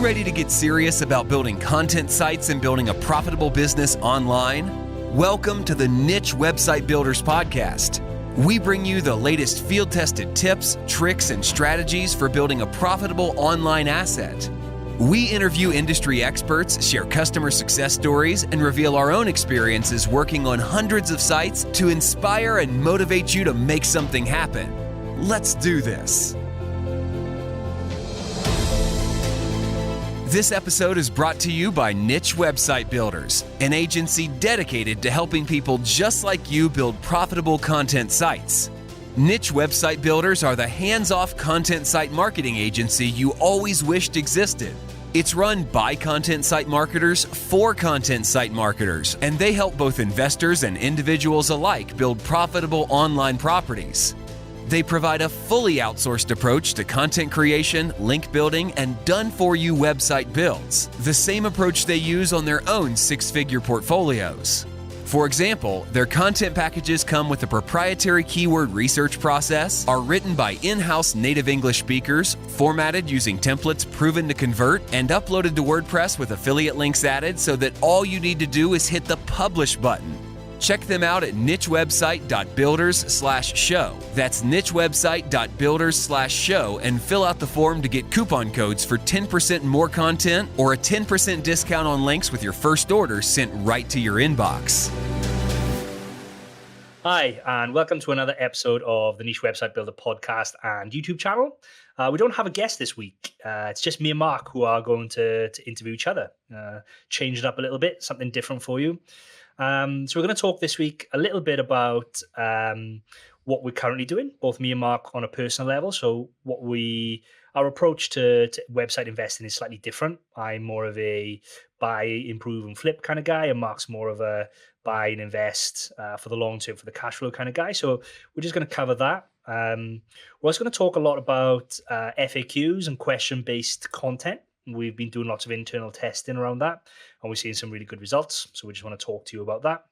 ready to get serious about building content sites and building a profitable business online? Welcome to the Niche Website Builders Podcast. We bring you the latest field-tested tips, tricks, and strategies for building a profitable online asset. We interview industry experts, share customer success stories, and reveal our own experiences working on hundreds of sites to inspire and motivate you to make something happen. Let's do this. This episode is brought to you by Niche Website Builders, an agency dedicated to helping people just like you build profitable content sites. Niche Website Builders are the hands-off content site marketing agency you always wished existed. It's run by content site marketers for content site marketers, and they help both investors and individuals alike build profitable online properties. They provide a fully outsourced approach to content creation, link building, and done-for-you website builds, the same approach they use on their own six-figure portfolios. For example, their content packages come with a proprietary keyword research process, are written by in-house native English speakers, formatted using templates proven to convert, and uploaded to WordPress with affiliate links added so that all you need to do is hit the publish button. Check them out at nichewebsite.builders/show. That's nichewebsite.builders/show and fill out the form to get coupon codes for 10% more content or a 10% discount on links with your first order sent right to your inbox. Hi, and welcome to another episode of the Niche Website Builder podcast and YouTube channel. We don't have a guest this week. It's just me and Mark who are going to interview each other. Change it up a little bit, something different for you. So we're going to talk this week a little bit about what we're currently doing, both me and Mark on a personal level. So our approach to website investing is slightly different. I'm more of a buy, improve, and flip kind of guy, and Mark's more of a buy and invest for the long term, for the cash flow kind of guy. So we're just going to cover that. We're also going to talk a lot about FAQs and question-based content. We've been doing lots of internal testing around that, and we're seeing some really good results. So we just want to talk to you about that.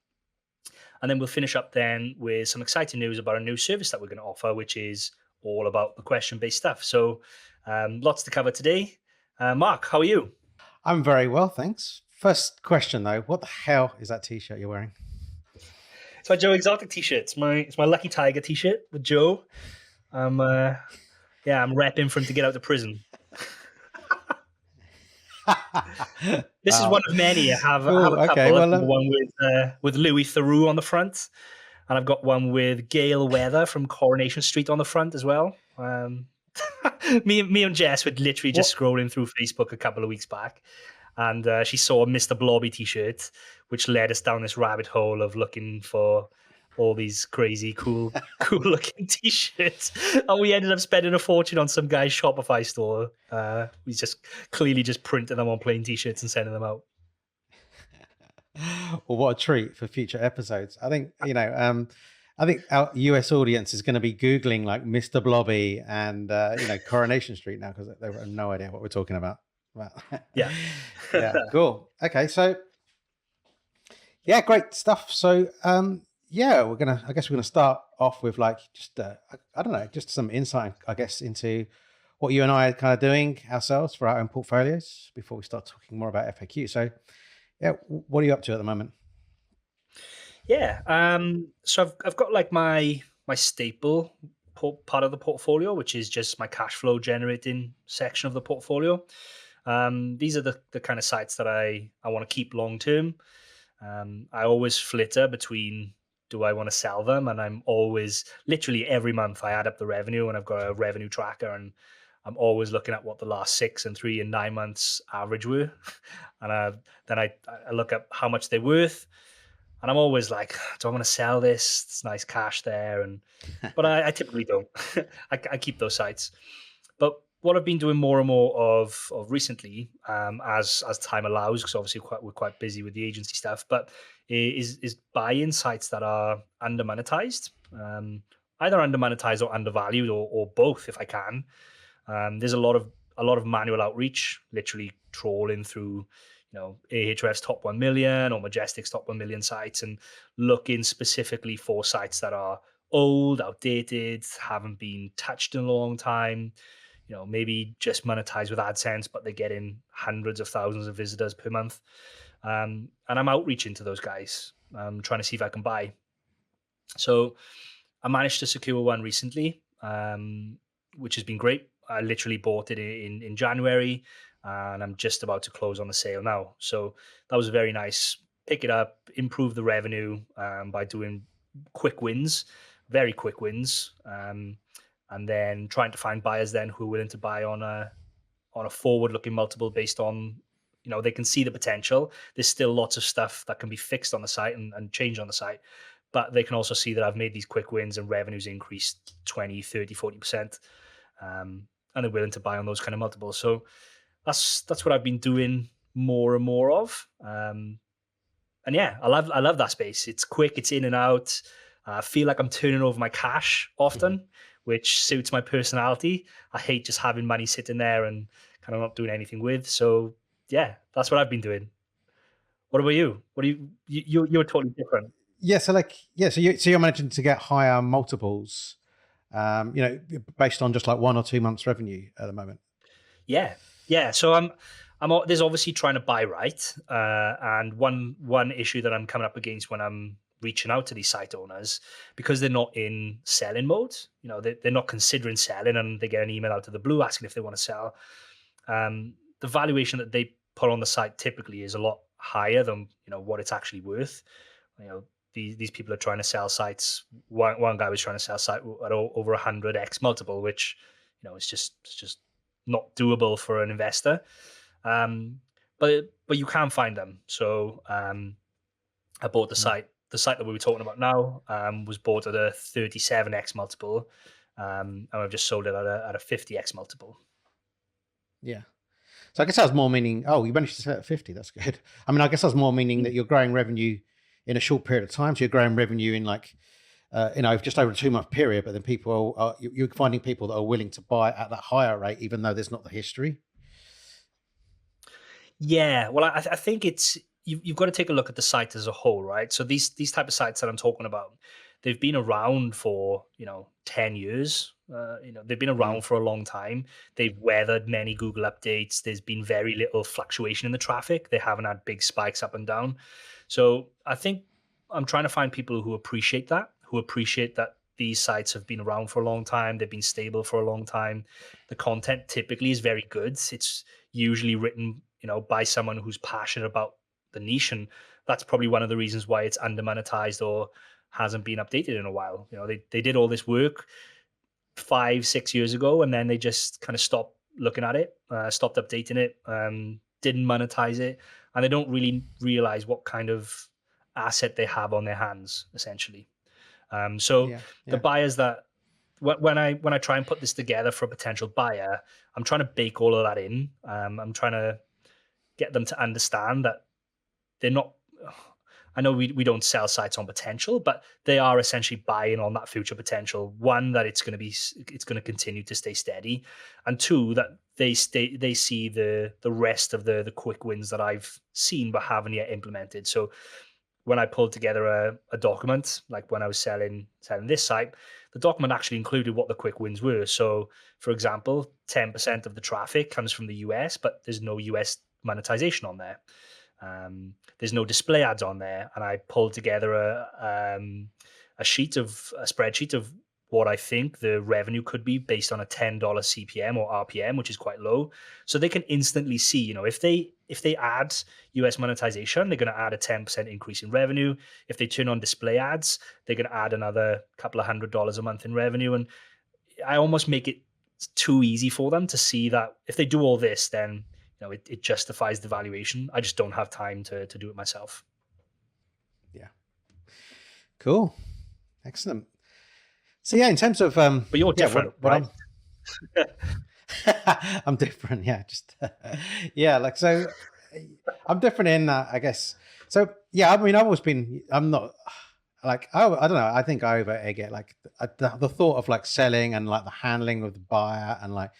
And then we'll finish up then with some exciting news about a new service that we're going to offer, which is all about the question-based stuff. So lots to cover today. Mark, how are you? I'm very well, thanks. First question though, what the hell is that t-shirt you're wearing? It's my Joe Exotic t-shirt. It's my Lucky Tiger t-shirt with Joe. I'm repping for him to get out of prison. This is one of many. I have a couple. Okay, well, one with Louis Theroux on the front, and I've got one with Gail Weather from Coronation Street on the front as well. Me and Jess were literally just scrolling through Facebook a couple of weeks back, and she saw a Mr. Blobby t-shirt, which led us down this rabbit hole of looking for all these crazy, cool looking t-shirts. And we ended up spending a fortune on some guy's Shopify store. We just clearly just printed them on plain t-shirts and sending them out. Well, what a treat for future episodes. I think, I think our US audience is going to be Googling like Mr. Blobby and, Coronation Street now, because they have no idea what we're talking about. Yeah. Yeah. Cool. Okay. So yeah, great stuff. So, we're gonna start off with just some insight, I guess, into what you and I are kind of doing ourselves for our own portfolios before we start talking more about FAQ. So, yeah, what are you up to at the moment? Yeah, so I've got like my staple part of the portfolio, which is just my cash flow generating section of the portfolio. These are the kind of sites that I want to keep long term. I always flitter between, do I want to sell them? And I'm always, literally every month I add up the revenue, and I've got a revenue tracker, and I'm always looking at what the last 6 and 3 and 9 months average were. And then I look at how much they're worth, and I'm always like, do I want to sell this? It's nice cash there. But I typically don't. I keep those sites. But what I've been doing more and more of recently, as time allows, because obviously we're quite busy with the agency stuff, but is buy-in sites that are under-monetized, either under-monetized or undervalued, or both if I can. There's a lot of manual outreach, literally trawling through, Ahrefs top 1 million or Majestic's top 1 million sites, and looking specifically for sites that are old, outdated, haven't been touched in a long time. maybe just monetize with AdSense, but they're getting hundreds of thousands of visitors per month. And I'm outreaching to those guys, trying to see if I can buy. So I managed to secure one recently, which has been great. I literally bought it in January, and I'm just about to close on the sale now. So that was very nice. Pick it up, improve the revenue by doing quick wins, very quick wins, and then trying to find buyers then who are willing to buy on a forward-looking multiple based on, they can see the potential. There's still lots of stuff that can be fixed on the site and changed on the site, but they can also see that I've made these quick wins and revenues increased 20, 30, 40%. And they're willing to buy on those kind of multiples. So that's what I've been doing more and more of. And yeah, I love that space. It's quick, it's in and out. I feel like I'm turning over my cash often, which suits my personality. I hate just having money sitting there and kind of not doing anything with. So yeah, that's what I've been doing. What about you? What do you're totally different. Yeah. So you're managing to get higher multiples, based on just like 1 or 2 months revenue at the moment. Yeah. So I'm there's obviously trying to buy right. And one issue that I'm coming up against when I'm reaching out to these site owners, because they're not in selling mode, they're not considering selling, and they get an email out of the blue asking if they want to sell. The valuation that they put on the site typically is a lot higher than what it's actually worth. These people are trying to sell sites. One guy was trying to sell a site at over 100x multiple, which it's just not doable for an investor. But you can find them. So I bought the site. The site that we were talking about now was bought at a 37x multiple, and I've just sold it at a 50x multiple. Yeah. So I guess that was more meaning, you managed to sell it at 50. That's good. I mean, I guess that's more meaning that you're growing revenue in a short period of time. So you're growing revenue in just over a 2-month period, but then you're finding people that are willing to buy at that higher rate, even though there's not the history. Yeah. Well, I think you've got to take a look at the site as a whole, right? So these type of sites that I'm talking about, they've been around for 10 years. They've been around for a long time. They've weathered many Google updates. There's been very little fluctuation in the traffic. They haven't had big spikes up and down. So I think I'm trying to find people who appreciate that these sites have been around for a long time. They've been stable for a long time. The content typically is very good. It's usually written, by someone who's passionate about the niche, and that's probably one of the reasons why it's under monetized or hasn't been updated in a while. They did all this work 5-6 years ago, and then they just kind of stopped looking at it, stopped updating it, didn't monetize it, and they don't really realize what kind of asset they have on their hands, essentially. The buyers that when I try and put this together for a potential buyer, I'm trying to bake all of that in. I'm trying to get them to understand that they're not. I know we don't sell sites on potential, but they are essentially buying on that future potential. One, that it's going to continue to stay steady, and two, that they see the rest of the quick wins that I've seen but haven't yet implemented. So when I pulled together a document, like when I was selling this site, the document actually included what the quick wins were. So, for example, 10% of the traffic comes from the US, but there's no US monetization on there. There's no display ads on there, and I pulled together a spreadsheet of what I think the revenue could be based on a $10 CPM or RPM, which is quite low. So they can instantly see, if they add US monetization, they're going to add a 10% increase in revenue. If they turn on display ads, they're going to add another couple of $100 a month in revenue. And I almost make it too easy for them to see that if they do all this, then it justifies the valuation. I just don't have time to do it myself. Yeah. Cool. Excellent. So yeah, in terms of but you're different, right? I'm different. Yeah, so I'm different in that, I guess. So yeah, I mean, I'm not like, I don't know. I think I over egg it. Like the thought of like selling and like the handling of the buyer and like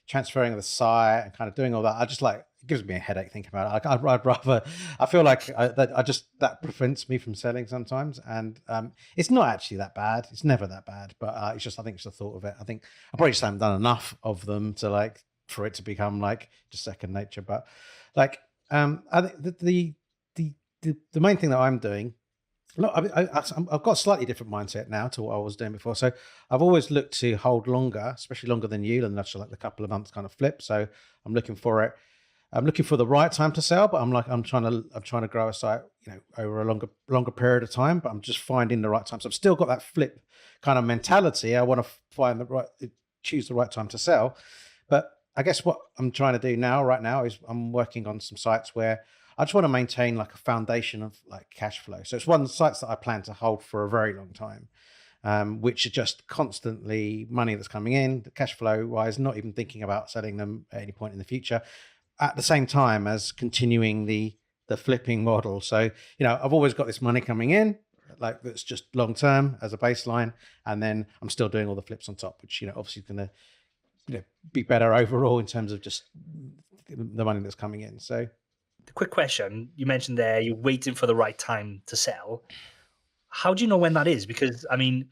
transferring of the site and kind of doing all that. I just like, gives me a headache thinking about it. I'd rather, I feel like that prevents me from selling sometimes. And it's not actually that bad. It's never that bad, but it's just, I think it's the thought of it. I think I probably just haven't done enough of them to like, for it to become like just second nature. But like, I think the main thing that I'm doing, look, I've got a slightly different mindset now to what I was doing before. So I've always looked to hold longer, especially longer than you, and that's like the couple of months kind of flip. So I'm looking for it. I'm looking for the right time to sell, but I'm trying to grow a site, over a longer period of time. But I'm just finding the right time. So I've still got that flip kind of mentality. I want to choose the right time to sell. But I guess what I'm trying to do right now is I'm working on some sites where I just want to maintain like a foundation of like cash flow. So it's one of the sites that I plan to hold for a very long time, which are just constantly money that's coming in, the cash flow wise, not even thinking about selling them at any point in the future, at the same time as continuing the flipping model. So, I've always got this money coming in, like that's just long term as a baseline, and then I'm still doing all the flips on top, which obviously is going to be better overall in terms of just the money that's coming in. So. The quick question you mentioned there, you're waiting for the right time to sell. How do you know when that is? Because I mean,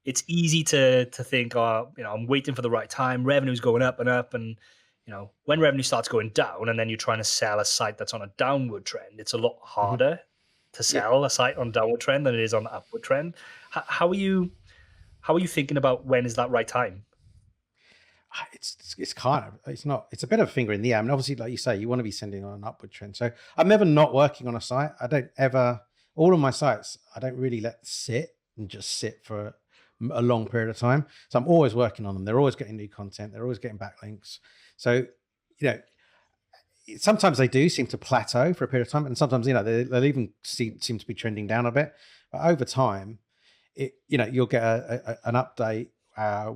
it's easy to think, I'm waiting for the right time. Revenue's going up and up, and when revenue starts going down, and then you're trying to sell a site that's on a downward trend, it's a lot harder to sell a site on a downward trend than it is on the upward trend. How are you thinking about when is that right time? It's a bit of a finger in the air. I mean, obviously, like you say, you want to be sending on an upward trend. So I'm never not working on a site. All of my sites, I don't really let sit for a long period of time. So I'm always working on them. They're always getting new content. They're always getting backlinks. So, sometimes they do seem to plateau for a period of time. And sometimes, they'll even seem to be trending down a bit. But over time, you'll get an update,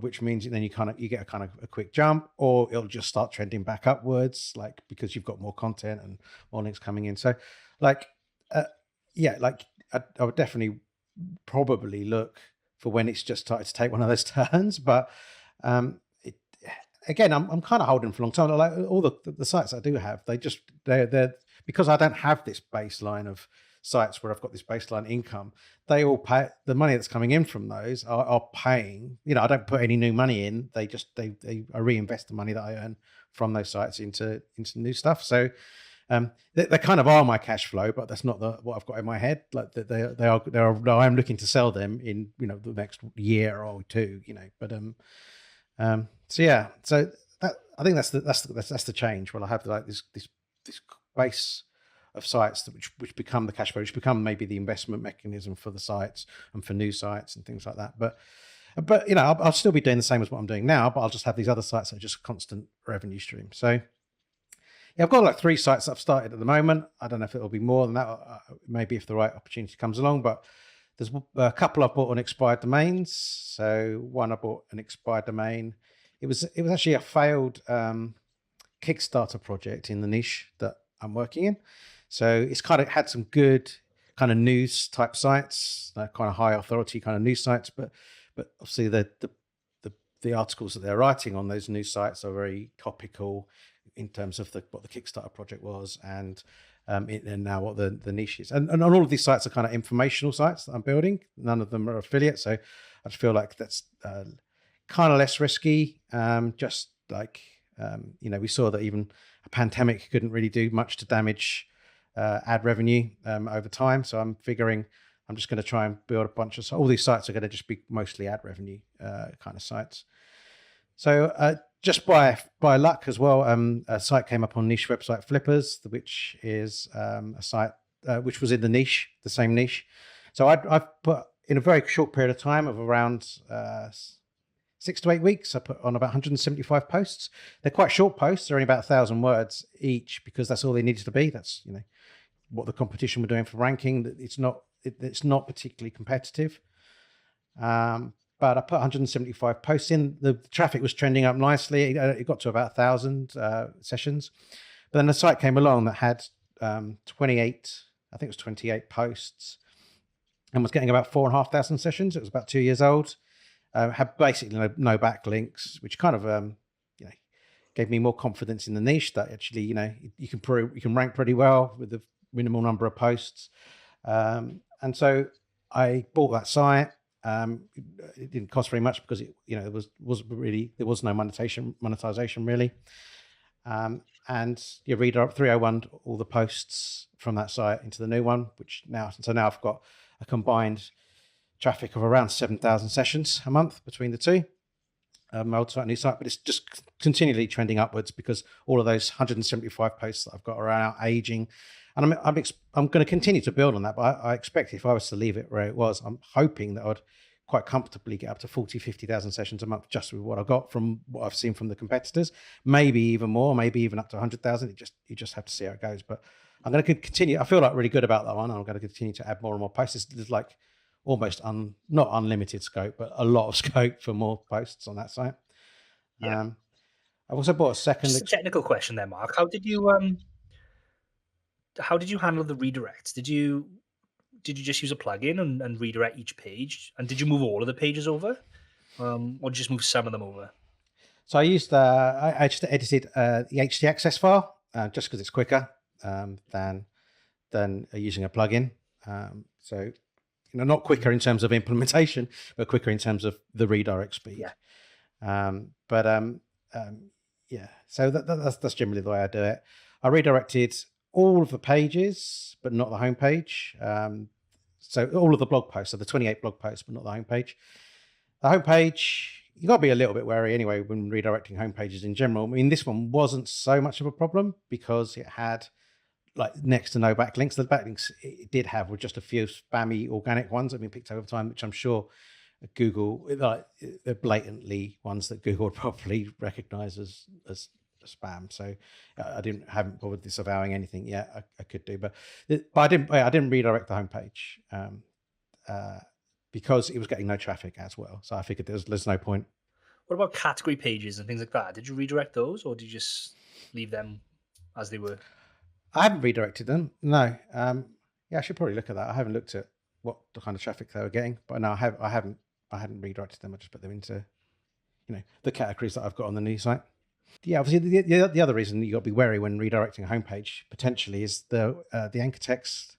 which means then you get a kind of a quick jump, or it'll just start trending back upwards, like because you've got more content and more links coming in. So, I would definitely probably look for when it's just started to take one of those turns. But again, I'm kind of holding for a long time. Like all the sites I do have, they're because I don't have this baseline of sites where I've got this baseline income, they all pay the money that's coming in from those are paying. I don't put any new money in. I reinvest the money that I earn from those sites into new stuff. So they kind of are my cash flow, but that's not what I've got in my head. Like I'm looking to sell them in the next year or two. But so that I think that's the change. Well, I have like this base of sites which become the cash flow, which become maybe the investment mechanism for the sites and for new sites and things like that. But I'll still be doing the same as what I'm doing now, but I'll just have these other sites that are just constant revenue stream. So yeah, I've got like 3 sites that I've started at the moment. I don't know if it'll be more than that, maybe if the right opportunity comes along, but there's a couple I've bought on expired domains. So one, I bought an expired domain. It was actually a failed Kickstarter project in the niche that I'm working in. So it's kind of had some good kind of news type sites, kind of high authority kind of news sites, but obviously the articles that they're writing on those news sites are very topical in terms of what the Kickstarter project was and now what the niche is. And all of these sites are kind of informational sites that I'm building. None of them are affiliates, so I just feel like that's kind of less risky. Just like we saw that even a pandemic couldn't really do much to damage ad revenue over time. So I'm figuring I'm just going to try and build a bunch of all these sites are going to just be mostly ad revenue kind of sites. So just by luck as well, a site came up on Niche Website Flippers, which is a site which was in the same niche. So I've put in a very short period of time of around 6 to 8 weeks, I put on about 175 posts. They're quite short posts. They're only about 1,000 words each because that's all they needed to be. That's what the competition were doing for ranking. It's not particularly competitive. But I put 175 posts in. The traffic was trending up nicely. It got to about 1,000 sessions. But then the site came along that had 28 posts and was getting about 4,500 sessions. It was about 2 years old. Had basically no backlinks, which kind of gave me more confidence in the niche that actually, you can rank pretty well with the minimal number of posts. And so I bought that site. It didn't cost very much because there was no monetization really. And you redirect 301 all the posts from that site into the new one, now I've got a combined traffic of around 7,000 sessions a month between the two. My old site and new site, but it's just continually trending upwards because all of those 175 posts that I've got are out aging, and I'm going to continue to build on that. But I expect if I was to leave it where it was, I'm hoping that I'd quite comfortably get up to 50,000 sessions a month just with what I got from what I've seen from the competitors, maybe even more, maybe even up to 100,000. You just have to see how it goes. But I'm going to continue. I feel like really good about that one. I'm going to continue to add more and more posts. There's like almost not unlimited scope, but a lot of scope for more posts on that site. Yeah. I've also bought a second. Just a technical question there, Mark. How did you handle the redirects? Did you just use a plugin and redirect each page? And did you move all of the pages over, or did you just move some of them over? So I used I just edited the htaccess file just because it's quicker than using a plugin. So not quicker in terms of implementation, but quicker in terms of the redirect speed. Yeah. Yeah. So that's generally the way I do it. I redirected all of the pages, but not the homepage. So all of the blog posts, so the 28 blog posts, but not the homepage. The homepage, you got to be a little bit wary anyway when redirecting homepages in general. I mean, this one wasn't so much of a problem because it had like next to no backlinks. The backlinks it did have were just a few spammy organic ones that have been picked over time, which I'm sure Google, they're blatantly ones that Google would probably recognize as spam. So I haven't bothered disavowing anything yet. I could do, but I didn't redirect the homepage because it was getting no traffic as well. So I figured there's no point. What about category pages and things like that? Did you redirect those, or did you just leave them as they were? I haven't redirected them. No. Yeah, I should probably look at that. I haven't looked at what the kind of traffic they were getting, but no, I hadn't redirected them. I just put them into, the categories that I've got on the new site. Yeah, obviously the other reason you got to be wary when redirecting a homepage potentially is the anchor text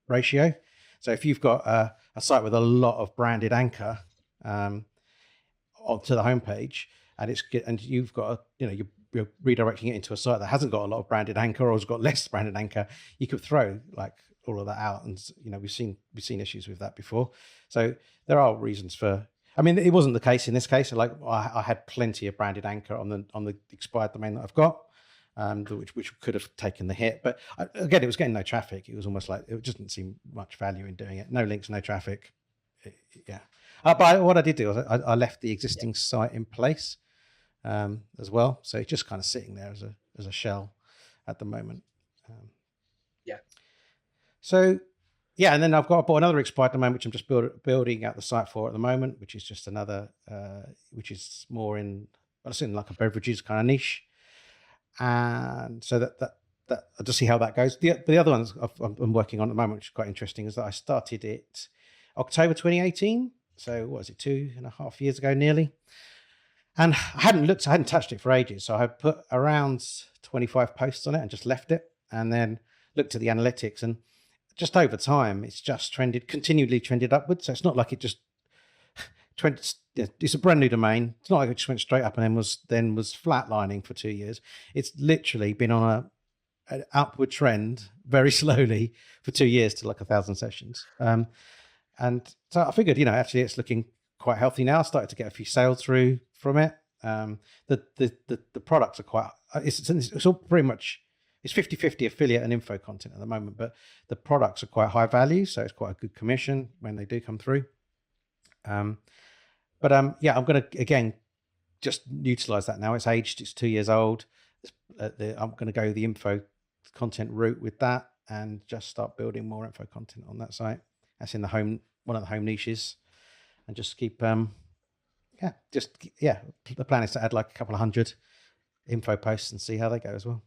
ratio. So if you've got a site with a lot of branded anchor onto the homepage, and you've got you're redirecting it into a site that hasn't got a lot of branded anchor or has got less branded anchor, you could throw like all of that out, and we've seen issues with that before. So there are reasons for. I mean, it wasn't the case in this case. Like I had plenty of branded anchor on the expired domain that I've got, which could have taken the hit. But again, it was getting no traffic. It was almost like it just didn't seem much value in doing it. No links, no traffic. Yeah. But what I did do was I left the existing site in place as well. So it's just kind of sitting there as a shell at the moment. Yeah. So. Yeah, and then I've bought another expired domain, which I'm just building out the site for at the moment, which is just another, which is more in like a beverages kind of niche. And so that I'll just see how that goes. The other ones I'm working on at the moment, which is quite interesting, is that I started it October 2018. So what is it, 2.5 years ago nearly? And I hadn't touched it for ages. So I put around 25 posts on it and just left it, and then looked at the analytics, and just over time, it's just continually trended upwards. So it's not like it just it's a brand new domain. It's not like it just went straight up and then was flatlining for 2 years. It's literally been on an upward trend very slowly for 2 years to like 1,000 sessions. And so I figured, actually it's looking quite healthy now. I started to get a few sales through from it. The products are quite. It's all pretty much. It's 50-50 affiliate and info content at the moment, but the products are quite high value, so it's quite a good commission when they do come through. Yeah, I'm going to, again, just utilize that now. It's aged, it's 2 years old. I'm going to go the info content route with that and just start building more info content on that site. That's in one of the home niches, and just keep, the plan is to add like a couple of 100 info posts and see how they go as well.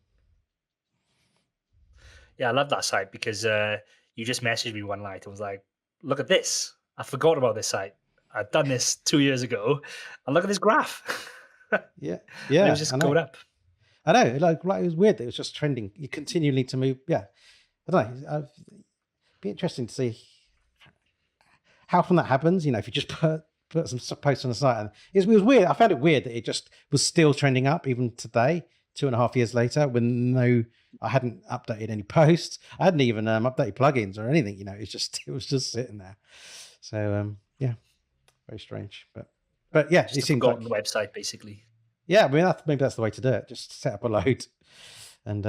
Yeah, I love that site because you just messaged me one night and was like, look at this. I forgot about this site. I've done this 2 years ago. And look at this graph. Yeah, And it was yeah, I just know. going up. I know. Like it was weird that it was just trending. You continually to move. Yeah, I don't know. It'd be interesting to see how often that happens. You know, if you just put some posts on the site, and it was weird. I found it weird that it just was still trending up even today, 2.5 years later, when I hadn't updated any posts. I hadn't even updated plugins or anything. You know, it was just sitting there. So yeah, very strange. But yeah, Just it a seems like forgotten website, basically. yeah. I mean, maybe that's the way to do it. Just set up a load, and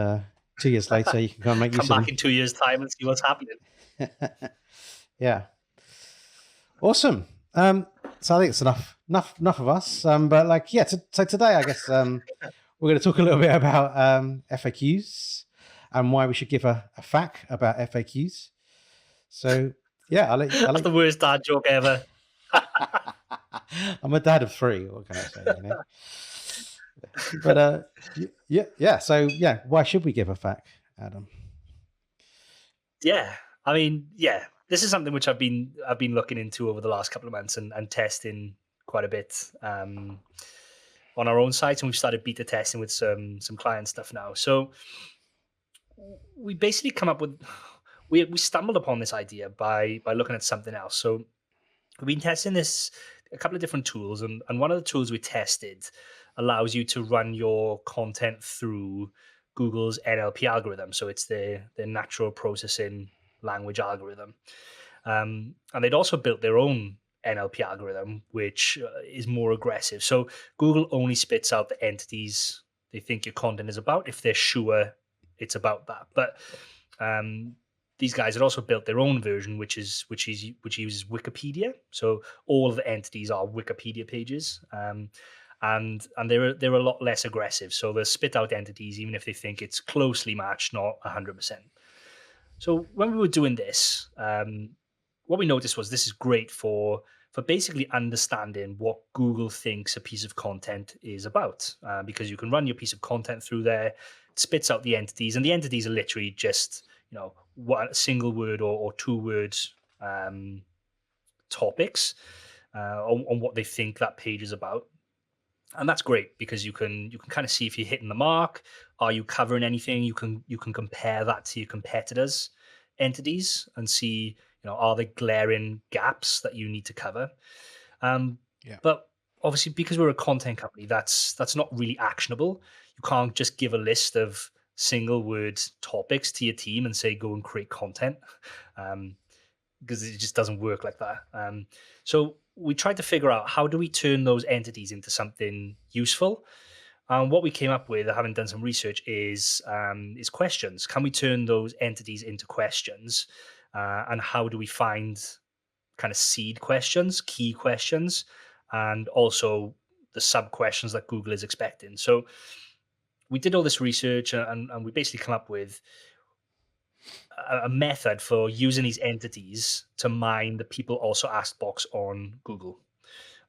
2 years later, you can go and make Come use of back them. in 2 years' time and see what's happening. Yeah. Awesome. So I think it's enough of us. But like, yeah. So today, I guess we're going to talk a little bit about FAQs and why we should give a FAQ about FAQs. So yeah, That's the worst dad joke ever. I'm a dad of 3. What can I say? You know. But yeah. So yeah, why should we give a FAQ, Adam? Yeah, I mean, yeah, this is something which I've been looking into over the last couple of months and testing quite a bit on our own site, and we've started beta testing with some client stuff now. So we basically come up with we stumbled upon this idea by looking at something else. So we've been testing this a couple of different tools, and one of the tools we tested allows you to run your content through Google's NLP algorithm. So it's their natural processing language algorithm. And they'd also built their own NLP algorithm, which is more aggressive. So Google only spits out the entities they think your content is about if they're sure it's about that. But these guys had also built their own version, which uses Wikipedia. So all of the entities are Wikipedia pages, and they're a lot less aggressive. So they spit out entities even if they think it's closely matched, not 100%. So when we were doing this, what we noticed was this is great for basically understanding what Google thinks a piece of content is about, because you can run your piece of content through there, it spits out the entities, and the entities are literally just one single word or 2 words topics on what they think that page is about. And that's great because you can kind of see if you're hitting the mark. Are you covering anything? You can compare that to your competitors' entities and see, are there glaring gaps that you need to cover? Yeah. But obviously, because we're a content company, that's not really actionable. You can't just give a list of single word topics to your team and say go and create content, because it just doesn't work like that. So we tried to figure out how do we turn those entities into something useful. And what we came up with, having done some research, is questions. Can we turn those entities into questions? And how do we find kind of seed questions, key questions, and also the sub questions that Google is expecting? So we did all this research, and we basically come up with a method for using these entities to mine the people also asked box on Google.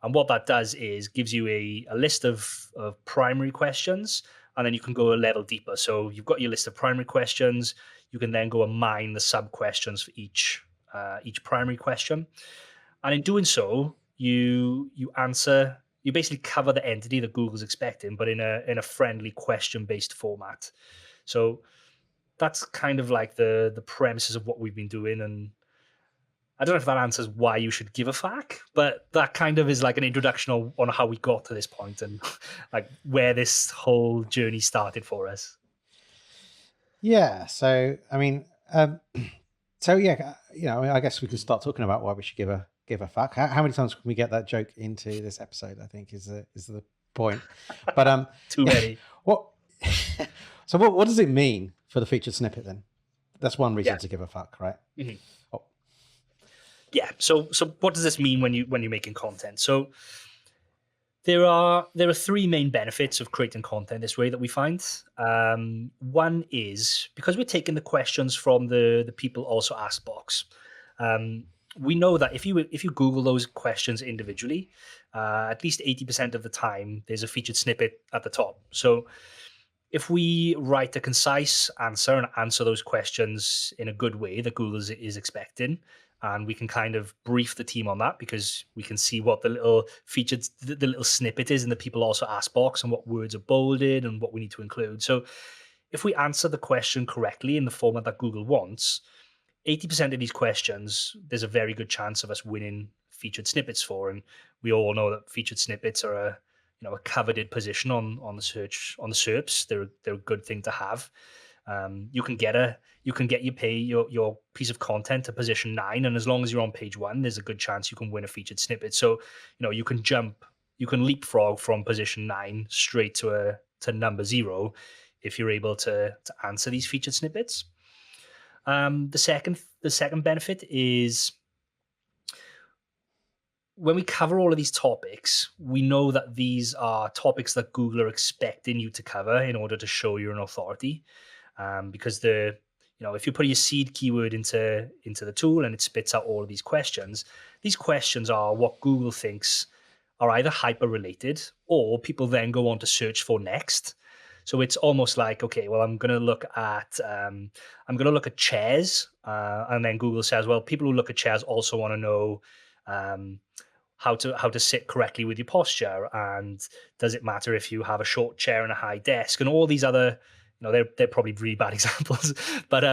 And what that does is gives you a list of primary questions, and then you can go a level deeper. So you've got your list of primary questions. You can then go and mine the sub questions for each primary question. And in doing so, you basically cover the entity that Google's expecting, but in a friendly question-based format. So that's kind of like the premises of what we've been doing. And I don't know if that answers why you should give a FAQ, but that kind of is like an introduction on how we got to this point and like where this whole journey started for us. Yeah. So I mean, so yeah, I guess we can start talking about why we should give a FAQ. How many times can we get that joke into this episode? I think is the point. But Too many. So what does it mean for the featured snippet then? That's one reason to give a FAQ, right? Mm-hmm. Oh. Yeah. So what does this mean when you're making content? So there are 3 main benefits of creating content this way that we find. One is because we're taking the questions from the people also asked box. We know that if you Google those questions individually, at least 80% of the time there's a featured snippet at the top. So if we write a concise answer and answer those questions in a good way that Google is expecting, and we can kind of brief the team on that because we can see what the little featured, the little snippet is in the people also ask box and what words are bolded and what we need to include. So if we answer the question correctly in the format that Google wants, 80% of these questions, there's a very good chance of us winning featured snippets for. And we all know that featured snippets are a coveted position on the SERPs. They're a good thing to have. You can get your piece of content to position 9, and as long as you're on page 1, there's a good chance you can win a featured snippet. So you can leapfrog from position 9 straight to number 0 if you're able to answer these featured snippets. The second benefit is when we cover all of these topics, we know that these are topics that Google are expecting you to cover in order to show you're an authority. Because if you put your seed keyword into the tool and it spits out all of these questions are what Google thinks are either hyper related or people then go on to search for next. So it's almost like, okay, well, I'm going to look at chairs, and then Google says, well, people who look at chairs also want to know how to sit correctly with your posture, and does it matter if you have a short chair and a high desk, and all these other, they're probably really bad examples, but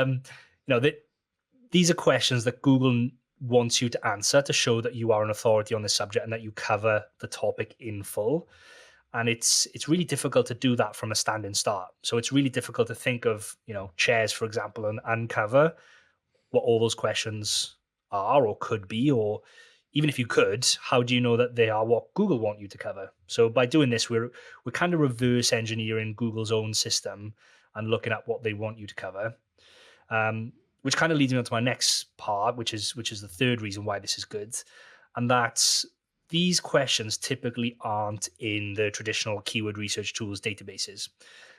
these are questions that Google wants you to answer to show that you are an authority on this subject and that you cover the topic in full. And it's really difficult to do that from a standing start. So it's really difficult to think of, chairs, for example, and uncover what all those questions are or could be, or even if you could, how do you know that they are what Google want you to cover? So by doing this, we're kind of reverse engineering Google's own system and looking at what they want you to cover. Which kind of leads me on to my next part, which is the third reason why this is good. And that's these questions typically aren't in the traditional keyword research tools databases.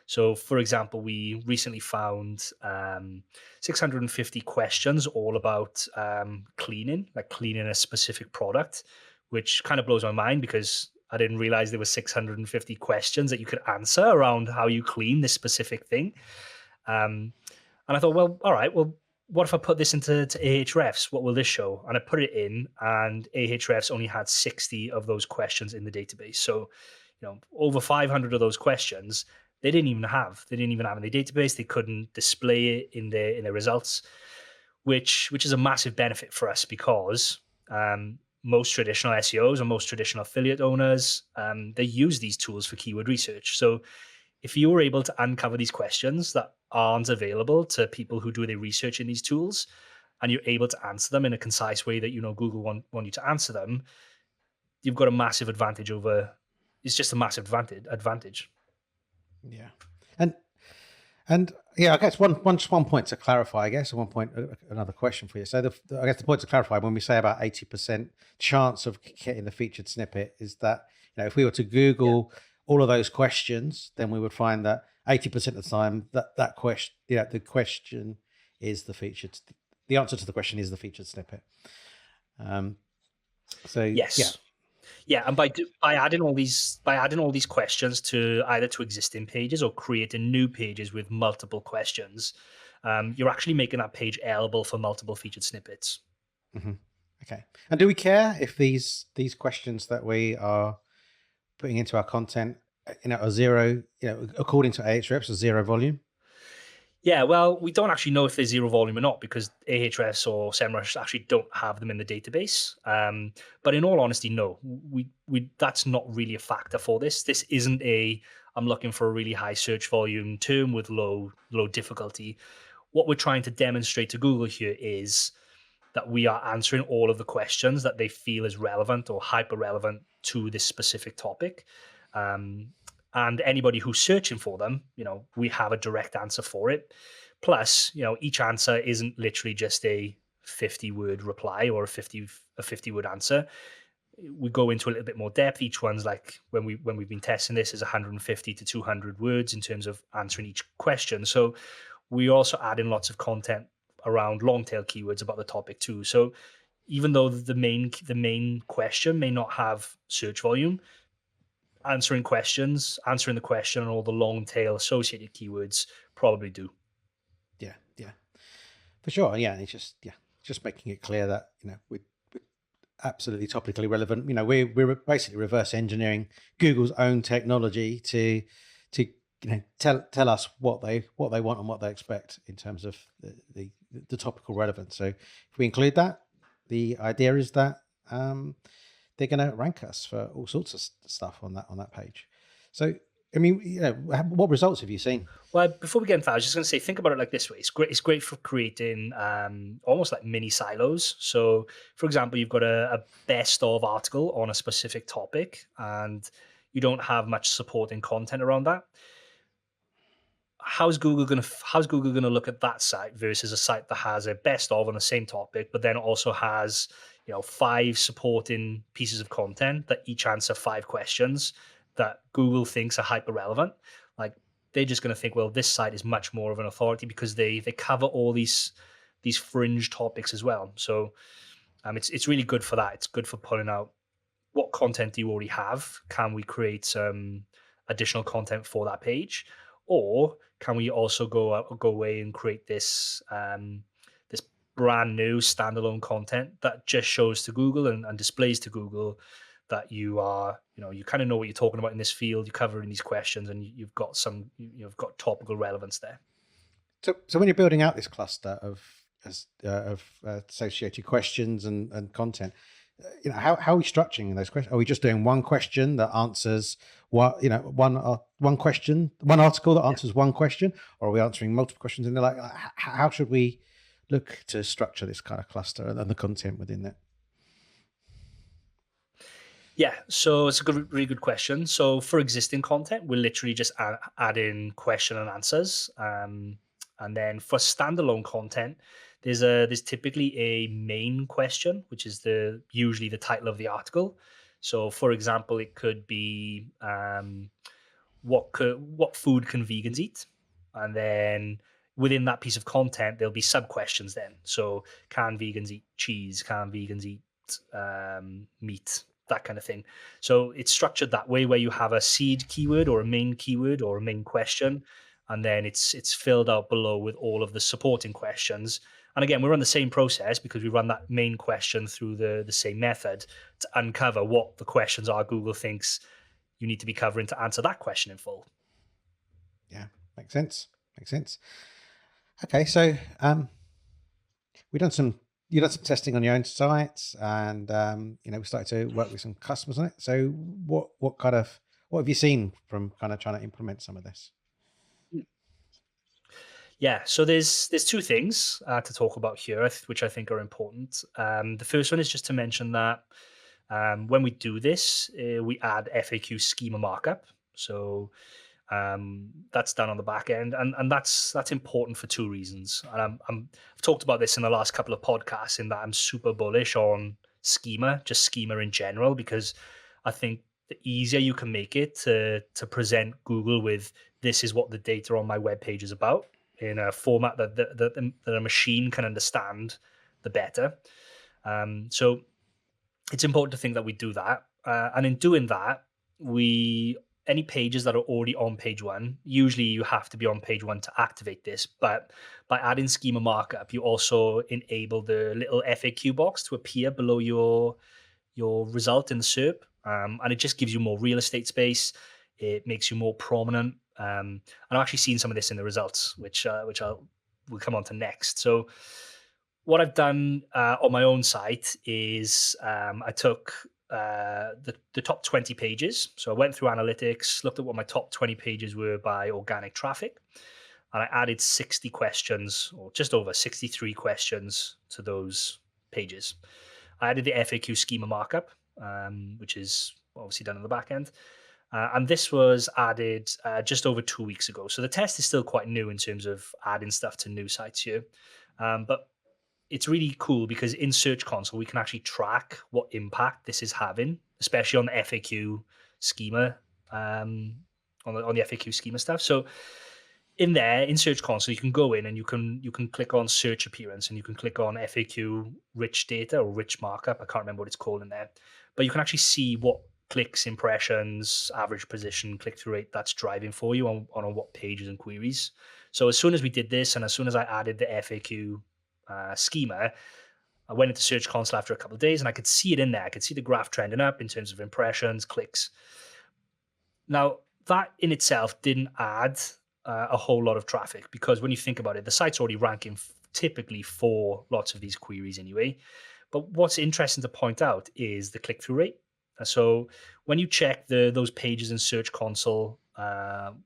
So, for example, we recently found 650 questions all about cleaning a specific product, which kind of blows my mind because I didn't realize there were 650 questions that you could answer around how you clean this specific thing. And I thought, well, all right, well, what if I put this into Ahrefs? What will this show? And I put it in, and Ahrefs only had 60 of those questions in the database. So, over 500 of those questions they didn't even have in the database. They couldn't display it in their results, which is a massive benefit for us because most traditional SEOs and most traditional affiliate owners they use these tools for keyword research. So if you were able to uncover these questions that aren't available to people who do their research in these tools, and you're able to answer them in a concise way that Google want you to answer them, you've got a massive advantage over. It's just a massive advantage. Yeah, and yeah, I guess one point to clarify. I guess at one point another question for you. So I guess the point to clarify when we say about 80% chance of getting the featured snippet is that if we were to Google all of those questions, then we would find that 80% of the time that question, the question is the featured. The answer to the question is the featured snippet. So yes. Yeah, and by adding all these questions to either to existing pages or creating new pages with multiple questions, you're actually making that page editable for multiple featured snippets. Mm-hmm. Okay. And do we care if these questions that we are putting into our content, are zero, according to Ahrefs, a zero volume? Yeah, well, we don't actually know if they're zero volume or not because Ahrefs or SEMrush actually don't have them in the database. But in all honesty, no, we that's not really a factor for this. This isn't I'm looking for a really high search volume term with low difficulty. What we're trying to demonstrate to Google here is that we are answering all of the questions that they feel is relevant or hyper relevant to this specific topic. And anybody who's searching for them, we have a direct answer for it. Plus, each answer isn't literally just a 50-word reply or a 50-word answer. We go into a little bit more depth. Each one's like, when we've been testing this, is 150 to 200 words in terms of answering each question. So we also add in lots of content around long tail keywords about the topic too. So even though the main question may not have search volume, answering the question and all the long tail associated keywords probably do. Yeah, for sure. Yeah, it's just just making it clear that, we're absolutely topically relevant. We're basically reverse engineering Google's own technology to tell us what they want and what they expect in terms of the topical relevance. So if we include that, the idea is that they're going to rank us for all sorts of stuff on that page. So I mean, what results have you seen? Well, before we get into that, I was just going to say, think about it like this way. It's great for creating almost like mini silos. So, for example, you've got a best of article on a specific topic, and you don't have much supporting content around that. How's Google going to look at that site versus a site that has a best of on the same topic, but then also has 5 supporting pieces of content that each answer 5 questions that Google thinks are hyper relevant? Like, they're just going to think, well, this site is much more of an authority because they cover all these fringe topics as well. So it's really good for that. It's good for pulling out what content do you already have. Can we create some additional content for that page, or can we also go away and create this this brand new standalone content that just shows to Google and displays to Google that you are, you kind of know what you're talking about in this field, you're covering these questions, and you've got topical relevance there. So when you're building out this cluster of associated questions and content, how are we structuring those questions? Are we just doing one question that answers one article that answers one question, or are we answering multiple questions? And like, how should we look to structure this kind of cluster and the content within it? Yeah, so it's a really good question. So for existing content, we'll literally just add in question and answers. And then for standalone content, there's typically a main question, which is usually the title of the article. So for example, it could be what food can vegans eat? And then within that piece of content, there'll be sub questions then. So can vegans eat cheese? Can vegans eat meat? That kind of thing. So it's structured that way, where you have a seed keyword or a main keyword or a main question, and then it's filled out below with all of the supporting questions. And again, we run the same process because we run that main question through the same method to uncover what the questions are Google thinks you need to be covering to answer that question in full. Yeah, makes sense. Okay, so you've done some testing on your own sites, and we started to work with some customers on it. So what have you seen from kind of trying to implement some of this? Yeah, so there's 2 things to talk about here, which I think are important. The first one is just to mention that when we do this, we add FAQ schema markup. So that's done on the back end, and that's important for 2 reasons. And I've talked about this in the last couple of podcasts, in that I'm super bullish on schema in general, because I think the easier you can make it to present Google with, this is what the data on my web page is about, in a format that a machine can understand, the better. So it's important to think that we do that, and in doing that, any pages that are already on page 1, usually you have to be on page 1 to activate this. But by adding schema markup, you also enable the little FAQ box to appear below your result in the SERP, and it just gives you more real estate space. It makes you more prominent. And I've actually seen some of this in the results, which we'll come on to next. So what I've done on my own site is I took the top 20 pages. So I went through analytics, looked at what my top 20 pages were by organic traffic, and I added 60 questions, or just over 63 questions, to those pages. I added the FAQ schema markup, which is obviously done on the back end. And this was added just over 2 weeks ago. So the test is still quite new in terms of adding stuff to new sites here. But it's really cool because in Search Console, we can actually track what impact this is having, especially on the FAQ schema, on the FAQ schema stuff. So in there, in Search Console, you can go in and you can click on search appearance, and you can click on FAQ rich data or rich markup. I can't remember what it's called in there, but you can actually see what clicks, impressions, average position, click-through rate that's driving for you on what pages and queries. So as soon as we did this, and as soon as I added the FAQ schema, I went into Search Console after a couple of days, and I could see it in there. I could see the graph trending up in terms of impressions, clicks. Now, that in itself didn't add a whole lot of traffic, because when you think about it, the site's already ranking typically for lots of these queries anyway. But what's interesting to point out is the click-through rate. So when you check those pages in Search Console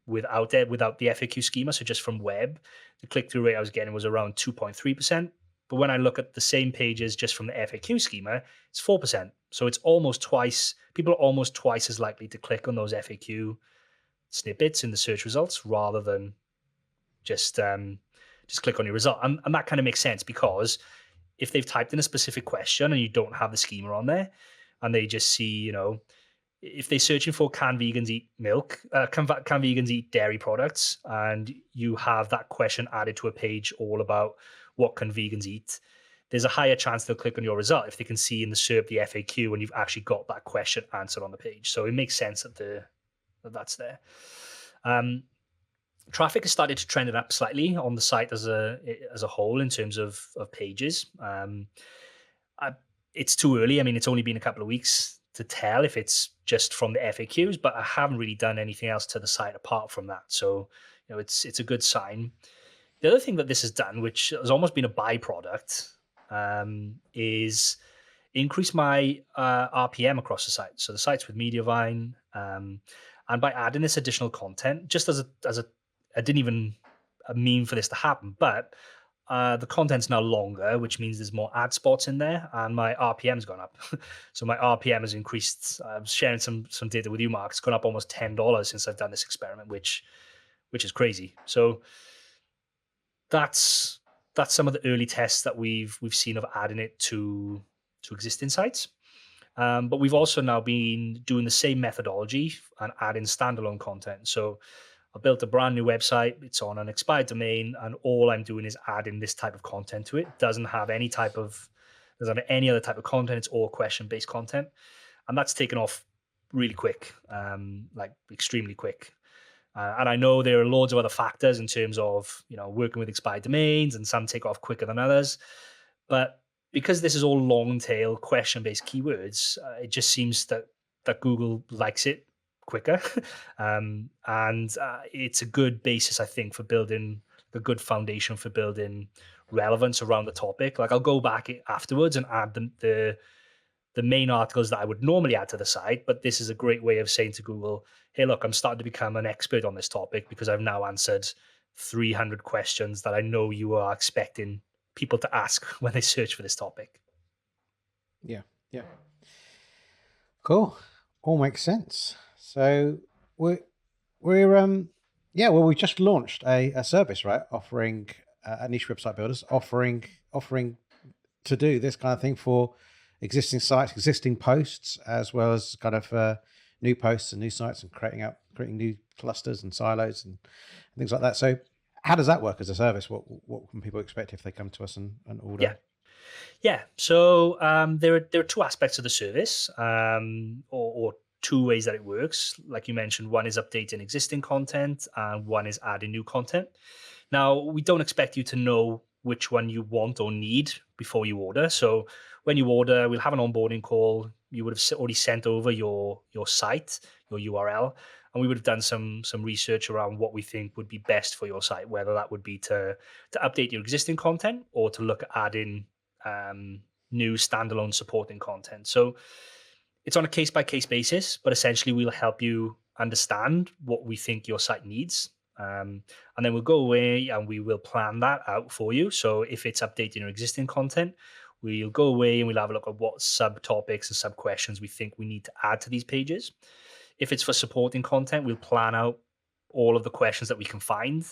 without the FAQ schema, so just from web, the click-through rate I was getting was around 2.3%. But when I look at the same pages just from the FAQ schema, it's 4%. So it's almost twice, people are almost twice as likely to click on those FAQ snippets in the search results rather than just click on your result. And that kind of makes sense, because if they've typed in a specific question and you don't have the schema on there, and they just see, if they're searching for can vegans eat milk, can vegans eat dairy products, and you have that question added to a page all about what can vegans eat, there's a higher chance they'll click on your result if they can see in the SERP the FAQ and you've actually got that question answered on the page. So it makes sense that that's there. Traffic has started to trend it up slightly on the site as a whole in terms of pages. It's too early. I mean, it's only been a couple of weeks to tell if it's just from the FAQs, but I haven't really done anything else to the site apart from that. So, it's a good sign. The other thing that this has done, which has almost been a byproduct, is increase my RPM across the site. So the site's with Mediavine, and by adding this additional content, just as a I didn't even mean for this to happen, but the content's now longer, which means there's more ad spots in there, and my RPM's gone up. So my RPM has increased. I'm sharing some data with you, Mark. It's gone up almost $10 since I've done this experiment, which is crazy. So that's some of the early tests that we've seen of adding it to existing sites. But we've also now been doing the same methodology and adding standalone content. So I built a brand new website. It's on an expired domain, and all I'm doing is adding this type of content to it. Doesn't have any other type of content. It's all question-based content, and that's taken off really quick, like extremely quick. And I know there are loads of other factors in terms of working with expired domains, and some take off quicker than others. But because this is all long tail question-based keywords, it just seems that Google likes it quicker. And it's a good basis, I think, for building a good foundation for building relevance around the topic. Like, I'll go back afterwards and add the main articles that I would normally add to the site, but this is a great way of saying to Google, hey, look, I'm starting to become an expert on this topic because I've now answered 300 questions that I know you are expecting people to ask when they search for this topic. Yeah. Cool. All makes sense. So we just launched a service, right? Offering at Niche Website Builders, offering to do this kind of thing for existing sites, existing posts, as well as kind of new posts and new sites, and creating new clusters and silos and things like that. So how does that work as a service? What can people expect if they come to us and order? Yeah. So there are two aspects of the service, or two ways that it works. Like you mentioned, one is updating existing content, and one is adding new content. Now, we don't expect you to know which one you want or need before you order. So when you order, we'll have an onboarding call. You would have already sent over your site, your URL, and we would have done some research around what we think would be best for your site, whether that would be to update your existing content or to look at adding new standalone supporting content. So it's on a case-by-case basis, but essentially we'll help you understand what we think your site needs. And then we'll go away and we will plan that out for you. So if it's updating your existing content, we'll go away and we'll have a look at what subtopics and sub-questions we think we need to add to these pages. If it's for supporting content, we'll plan out all of the questions that we can find.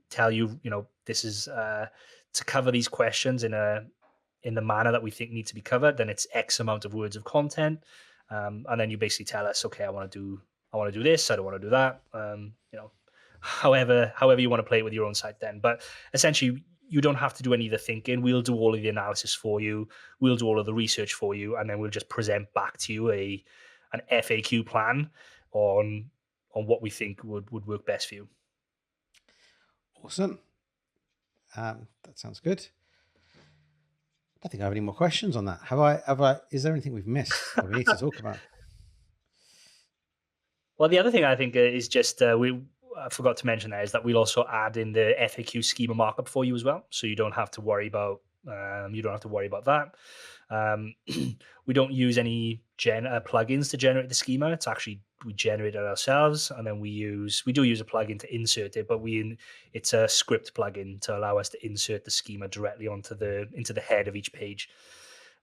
Tell you, this is to cover these questions in the manner that we think needs to be covered, then it's X amount of words of content. And then you basically tell us, okay, I want to do this, I don't want to do that. However you want to play it with your own site then. But essentially, you don't have to do any of the thinking. We'll do all of the analysis for you. We'll do all of the research for you. And then we'll just present back to you an FAQ plan on what we think would work best for you. Awesome. That sounds good. don't think I have any more questions on that. Have I? Is there anything we've missed that we need to talk about? Well, the other thing I think is just I forgot to mention there is that we'll also add in the FAQ schema markup for you as well, so you don't have to worry about that. We don't use any plugins to generate the schema. It's actually we generate it ourselves, and then we do use a plugin to insert it, but it's a script plugin to allow us to insert the schema directly into the head of each page.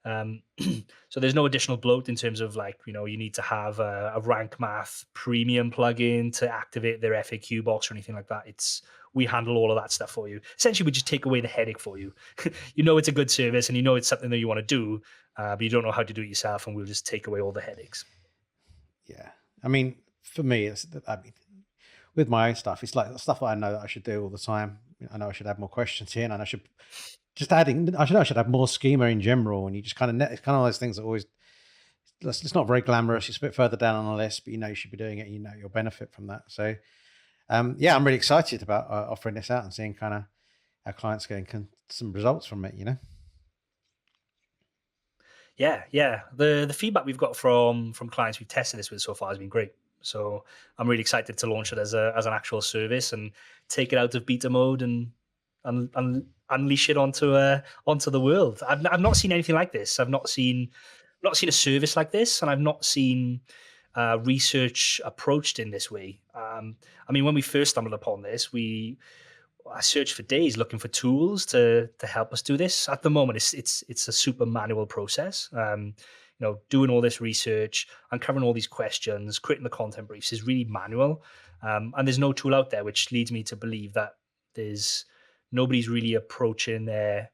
So there's no additional bloat in terms of you need to have a rank math premium plugin to activate their FAQ box or anything like that. We handle all of that stuff for you. Essentially, we just take away the headache for you. It's a good service and it's something that you want to do, but you don't know how to do it yourself, and we'll just take away all the headaches. Yeah. I mean, for me, with my own stuff, it's like stuff that I know that I should do all the time. I know I should have more questions here, and I should just adding. I should have more schema in general, and you just it's kind of those things that always. It's not very glamorous. It's a bit further down on the list, but you should be doing it. You'll benefit from that. So, I'm really excited about offering this out and seeing kind of our clients getting some results from it. Yeah. The feedback we've got from clients we've tested this with so far has been great. So I'm really excited to launch it as an actual service and take it out of beta mode and unleash it onto the world. I've not seen anything like this. I've not seen a service like this, and I've not seen research approached in this way. When we first stumbled upon this, I searched for days looking for tools to help us do this. At the moment, it's a super manual process. Doing all this research, uncovering all these questions, creating the content briefs is really manual. And there's no tool out there, which leads me to believe that nobody's really approaching their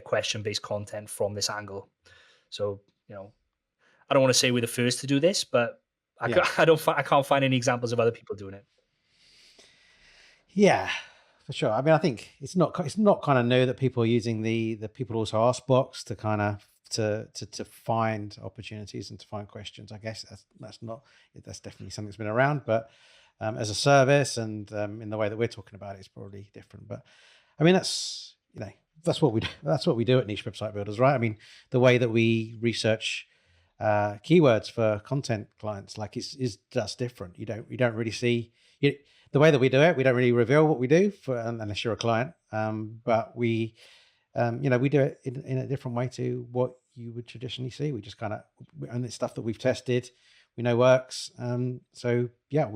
question-based content from this angle. So, I don't want to say we're the first to do this, but I can't find any examples of other people doing it. Yeah, for sure. I think it's not kind of new that people are using the people also ask box to kind of to find opportunities and to find questions. I guess that's definitely something that's been around, but as a service and in the way that we're talking about it, it's probably different. But that's what we do. That's what we do at Niche Website Builders, right? The way that we research keywords for content clients is just different. You don't really see the way that we do it. We don't really reveal what we do unless you're a client, but we do it in a different way to what you would traditionally see. We just and it's stuff that we've tested, we know works. So yeah,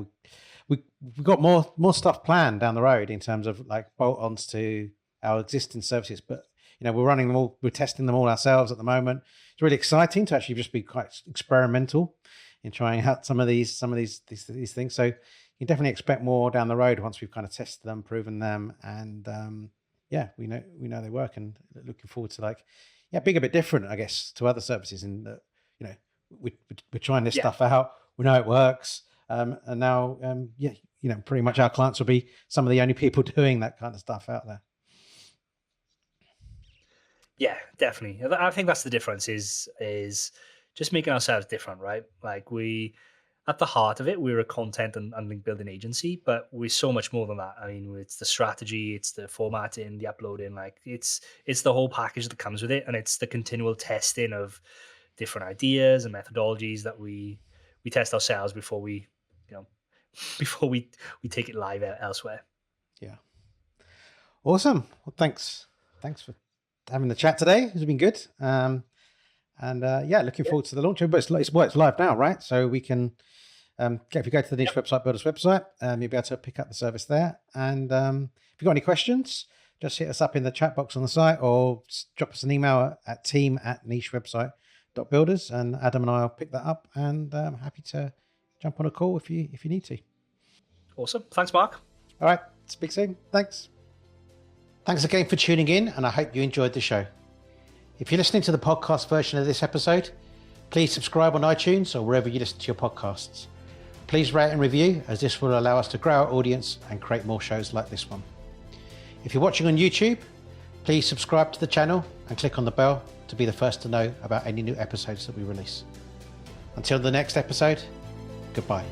we've got more stuff planned down the road in terms of bolt-ons to our existing services, but we're running them all, we're testing them all ourselves at the moment. It's really exciting to actually just be quite experimental in trying out some of these things. So you definitely expect more down the road once we've kind of tested them, proven them, and we know they work, and looking forward to being a bit different, I guess, to other services in that we're trying this stuff out. We know it works, and now pretty much our clients will be some of the only people doing that kind of stuff out there. Yeah, definitely. I think that's the difference is just making ourselves different, right? At the heart of it, we're a content and link building agency, but we're so much more than that. It's the strategy, it's the formatting, the uploading, it's the whole package that comes with it, and it's the continual testing of different ideas and methodologies that we test ourselves before we take it live elsewhere. Yeah. Awesome. Well, thanks for having the chat today. It's been good. Looking forward to the launch. But it's live now, right? So we can, if you go to the Niche Website Builders website, you'll be able to pick up the service there. And if you've got any questions, just hit us up in the chat box on the site, or drop us an email at team@nichewebsite.builders, and Adam and I will pick that up, and I'm happy to jump on a call if you need to. Awesome. Thanks, Mark. All right. Speak soon. Thanks. Thanks again for tuning in, and I hope you enjoyed the show. If you're listening to the podcast version of this episode, please subscribe on iTunes or wherever you listen to your podcasts. Please rate and review, as this will allow us to grow our audience and create more shows like this one. If you're watching on YouTube, please subscribe to the channel and click on the bell to be the first to know about any new episodes that we release. Until the next episode, goodbye.